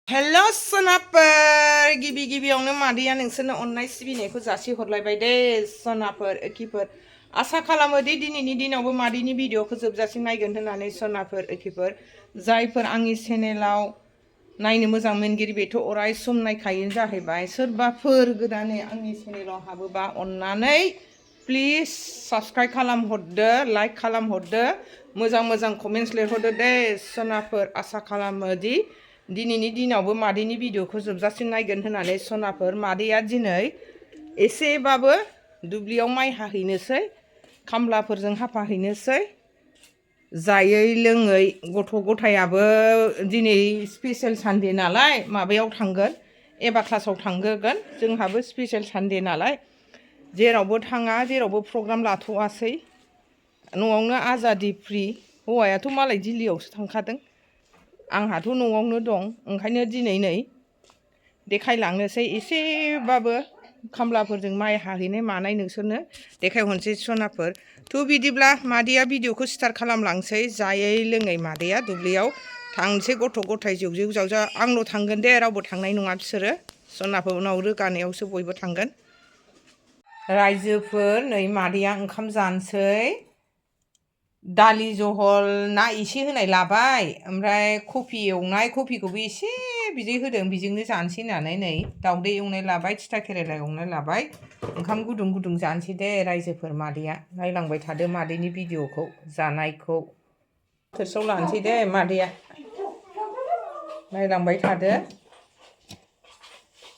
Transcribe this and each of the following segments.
हेल' sonapwr गिबियावनो मादैया नोंसोरनो अननाय सिबिनायखौ जासिहरलायबाय दे sonapwr एखिफोर आसा खालामो दि दिनैनि दिनावबो मादैनि भिडिअखौ जोबजासिम नायगोन होननानै sonapwr एखिफोर जायफोर आंनि चेनेलाव नायनो मोजां मोनगिरि बेथ' अराय सम नायखायो जाहैबाय सोरबाफोर गोदानै आंनि चेनेलाव हाबोबा अननानै प्लिज साबस्क्राइब खालामहरदो लाइक खालामहरदो मोजां कमेन्ट्स लिरहरदो दे sonapwr आसा खालामो दि दिनैनि दिनावबो मादैनि भिडिअखौ जोबजासिम नायगोन होननानै sonapwr मादैया दिनै एसेबाबो दुब्लियाव माइ हाहैनोसै खामलाफोरजों हाफाहैनोसै जायै लोङै गथ' गथायाबो दिनै स्पेशल सानडे नालाय माबायाव थांगोन एबा क्लासाव थांगोन जोंहाबो स्पेशल सानडे नालाय जेरावबो थाङा जेरावबो प्रग्राम लाथ'वासै न'आवनो आजादि फ्रि हौवायाथ' मालाय दिल्लीयावसो थांखादों आंहाथ' न'आवनो दं ओंखायनो दिनै नै देखायलांनोसै एसेबाबो खामलाफोरजों माइ हाहैनाय मानाय नोंसोरनो देखायहरनोसै sonapwr थ' बिदिब्ला मादैया भिडिअखौ स्टार्ट खालामलांसै जायै लोङै मादैया दुब्लियाव थांसै गथ' गथाय जेव जावजा आंल' थांगोन दे रावबो थांनाय नङा बिसोरो sonapwr उनाव रोगानायावसो बयबो थांगोन रायजोफोर नै मादैया ओंखाम जानोसै दालि जहल ना एसे होनाय लाबाय ओमफ्राय कफि एवनाय कफिखौबो एसे बिदै होदों बेजोंनो जानोसै होननानै नै दाउदै एवनाय लाबाय थिथा केरेला एवनाय लाबाय ओंखाम गुदुं जानोसै दे रायजोफोर मादैया नायलांबाय थादो मादैनि भिडिअखौ जानायखौ थोरसियाव लानोसै दे मादैया नायलांबाय थादो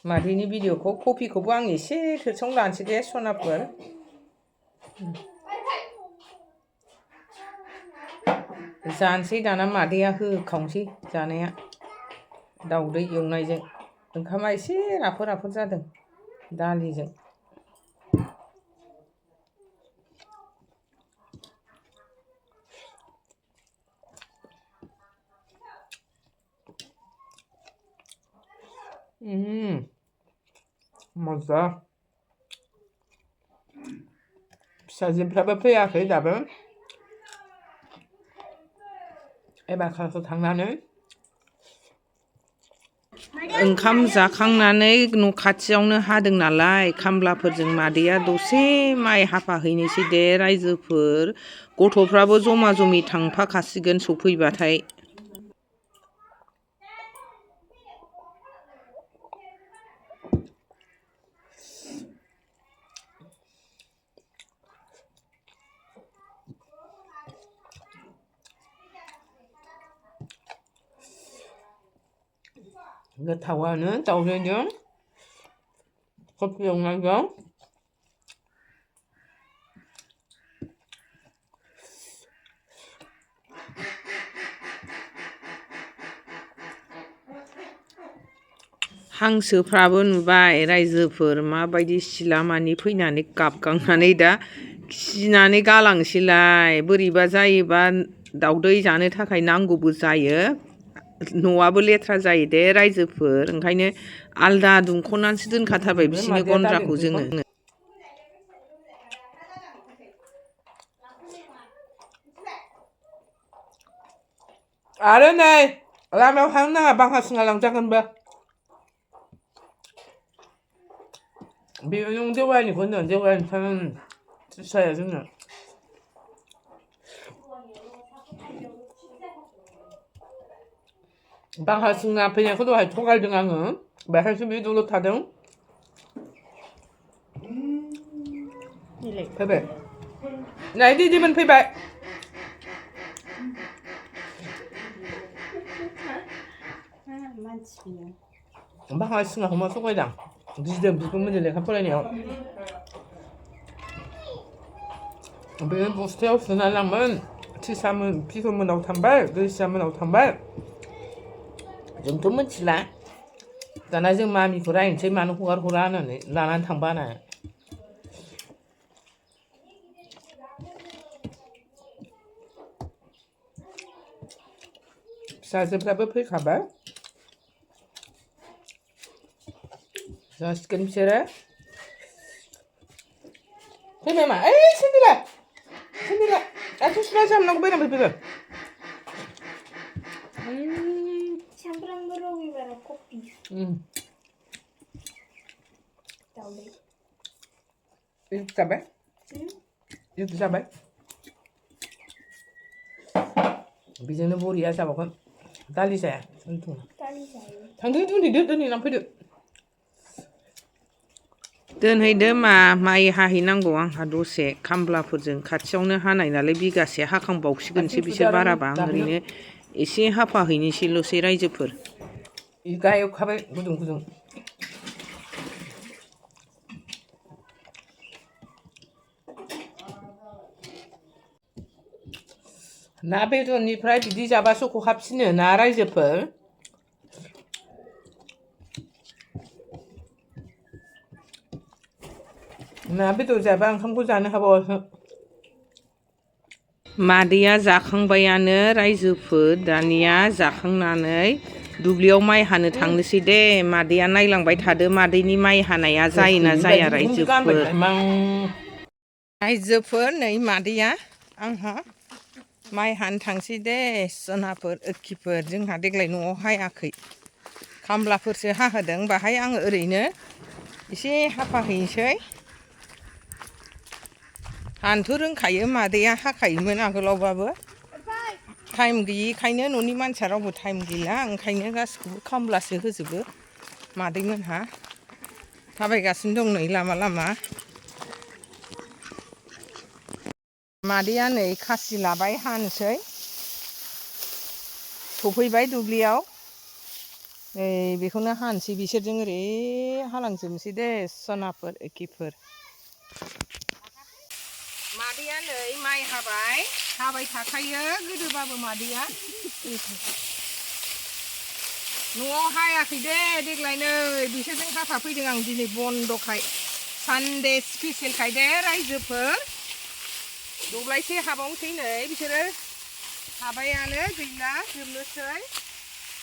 मादैनि भिडिअखौ कफिखौबो आं एसे थोरसियाव लानोसै दे sonapwr जानोसै दाना मादैया होखावनोसै जानाया दाउदै एवनायजों ओंखामा एसे राफोद जादों दालिजों मजा फिसाजोफ्राबो फैयाखै दाबो एबार क्लासाव थांनानै ओंखाम जाखांनानै न' खाथियावनो हादों नालाय खामलाफोरजों मादैया दसे माइ हाफाहैनोसै दे रायजोफोर गथ'फ्राबो जमा जमि थांफाखासिगोन सफैबाथाय गोथावानो दाउदैजों कफि एवनायजों हांसोफ्राबो नुबाय रायजोफोर माबायदि सिलामानि फैनानै गाबगांनानै दा खिनानै गालांसैलाय बोरैबा जायोबा दाउदै जानो थाखाय नांगौबो जायो न'आबो लेथ्रा जायो दे रायजोफोर ओंखायनो आलदा दुंख'नानैसो दोनखाथारबाय बिसोरनि गन्द्राखौ जोङो आरो नै लामायाव थांनो नाङा बांहा सिङा लांजागोनबो बेयो नों देवानिखौ होनदों देवानि फिसाया जोंना बांहा सिंना फैनायखौ दहाय थगायदों आङो बेहायसो बे दलद थादों फैबाय नै दिदिमोन फैबाय बांहा सिङाखौ मा थगायदां गिदों बिखुंमोनजों लेखा फरायनायाव बे बस्थायाव सोना लांमोन थिसामोन फिफोमोनाव थांबाय दैसामोनाव थांबाय जोंथ' मिथिला दाना जों मामिखौ रायनोसै मानो हरा होननानै लानानै थांबा होननानै फिसाजोफ्राबो फैखाबाय जासिगोन बिसोरो फैबाय मा ओइ सेन्देला आथिं सुना जामनांगौ बायनानै फैबाय सामफ्रामबो रबिबाराव कफि दावदै Itu cabai? Itu cabai? Bijangnya bori ya sabakan. Tali saya. Untung. दालि जायो Tanggung itu nih lampu itu. दोनहैदो माइ हाहैनांगौ आंहा दसे खामलाफोरजों खाथियावनो हानाय नालाय बिगासे हाखांबावसिगोनसो बिसोर बाराबा आं ओरैनो एसे हाफाहैनोसैल'सै रायजोफोर गायखाबाय गुदुं गुदुं ना बेदरनिफ्राय बिदि जाबासो खहाबसिनो ना रायजोफोर ना बेदर जाबा ओंखामखौ जानो हाबावासो मादैया जाखांबायानो रायजोफोर दानिया जाखांनानै दुब्लियाव माइ हानो थांनोसै दे मादैया नायलांबाय थादो मादैनि माइ हानाया जायोना जाया रायजोफोर नै मादैया आंहा माइ हानो थांसै दे सनाफोर ओखिफोर जोंहा देग्लाय न'आव हायाखै खामलाफोरसो हाहोदों बाहाय आङो ओरैनो एसे हाफाहैनोसै हानोथ' रोंखायो मादैया हाखायोमोन आगोलावबाबो टाइम गैयिखायनो न'नि मानसिया रावबो टाइम गैला ओंखायनो गासिखौबो खामलासो होजोबो मादैमोनहा थाबायगासिनो दं नै लामा लामा मादैया नै खासि लाबाय हानोसै सफैबाय दुब्लियाव नै बेखौनो हानोसै बिसोरजों ओरै हालांजोबनोसै दे सनाफोर एखिफोर मादैया नै माइ हाबाय थाखायो गोदोबाबो मादैया न'आव हायाखै दे देग्लाय नै बिसोरजों हाफाफैदों आं दिनै बन्दखाय सानडे स्पेसियेलखाय दे रायजोफोर दब्लायसे हाबावनोसै नै बिसोरो हाबायानो गैला जोबनोसै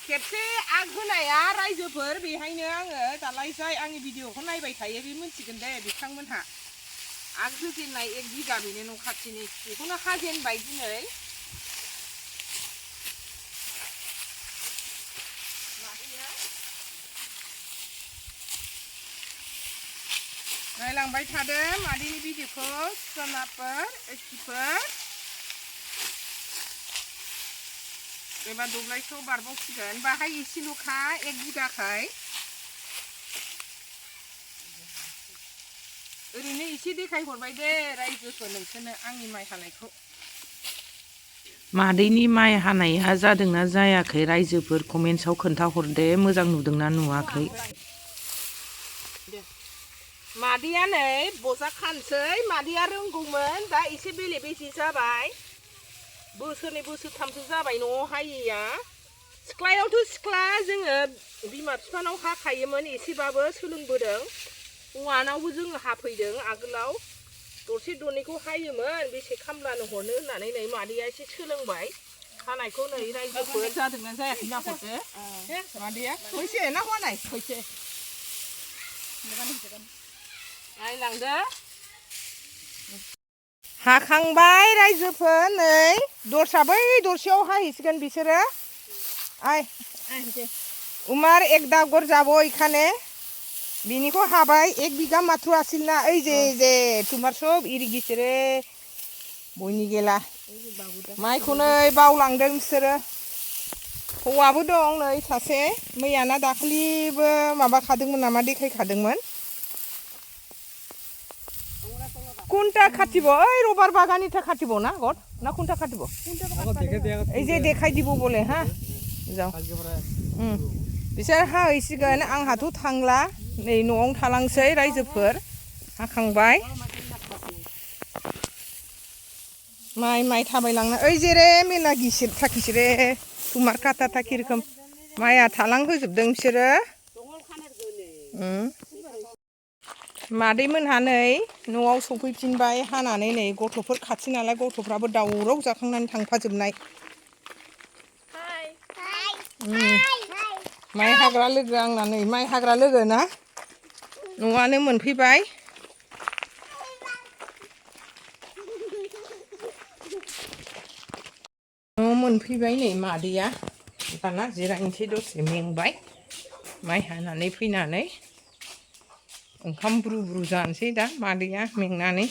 खेबसे आग होनाया रायजोफोर बेहायनो आङो दालाय जाय आंनि भिडिअखौ नायबाय थायो बे मिन्थिगोन दे बिथांमोनहा आग होजेननाय 1 बिगा बेनो न' खाथिनि बेखौनो हाजेनबाय दिनै नायलांबाय थादो मादैनि भिडिअखौ सनाफोर एखिफोर एबार दब्लायखौ बारबावसिगोन बाहाय एसेल'खा 1 बिगाखाय ओरैनो एसे देखायहरबाय दे रायजोफोर नोंसोरनो आंनि माइ हानायखौ मादैनि माइ हानाया जादोंना जायाखै रायजोफोर कमेन्ट्सआव खोन्थाहरदे मोजां नुदोंना नुवाखै मादैया नै बजा खानसै मादैया रोंगौमोन दा एसे बेले बेजे जाबाय बोसोरनै बोसोरथामसो जाबाय न'आव हायैया सिख्लायावथ' सिख्ला जोङो बिमा बिफानाव हाखायोमोन एसेबाबो सोलोंबोदों हौवानावबो जोङो हाफैदों आगोलाव दरसे दरनैखौ हायोमोन बेसे खामलानो हरनो होननानै नै मादैया एसे सोलोंबाय हानायखौ नै रायजोफोर जादोंना जायाखै नाहरदो मादैया फैसे ना हनाय फैसे नायलांदो हाखांबाय रायजोफोर नै दरसा बै दरसेयाव हाहैसिगोन बिसोरो आय उमार एक दागर जाबो एखाने बिनिखौ हाबाय 1 बिगा मात्र आसिल ना ओइ जे तुम्हार सब इरिगेसरे बयनि गेला माइखौ नै बावलांदों बिसोरो हौवाबो दं नै सासे मैयाना दाखालिबो माबाखादोंमोन नामा देखायखादोंमोन कुन्टा खाथिब ओइ रबार बागानिथा खाथिब ना गद ना कुन्टा खाथिब এই যে দেখাই দিব বলে হ্যাঁ যাও बिसोर हाहैसिगोन आंहाथ' थांला नै न'आवनो थालांसै रायजोफोर हाखांबाय माइ थाबायलांना ओइ जेरे मेला गिसिर थाखिसरे तुमार काटा थाखि रोखोम माइया थालां होजोबदों बिसोरो मादैमोनहा नै न'आव सफैफिनबाय हानानै नै गथ'फोर खाथि नालाय गथ'फ्राबो दावराव जाखांनानै थांफाजोबनाय माइ हाग्रा लोगो आंना नै माइ हाग्रा लोगो ना न'आनो मोनफैबाय न' मोनफैबाय नै मादैया दाना जिरायनोसै दसे मेंबाय माइ हानानै फैनानै ओंखाम ब्रु ब्रु जानोसै दा मादैया मेंनानै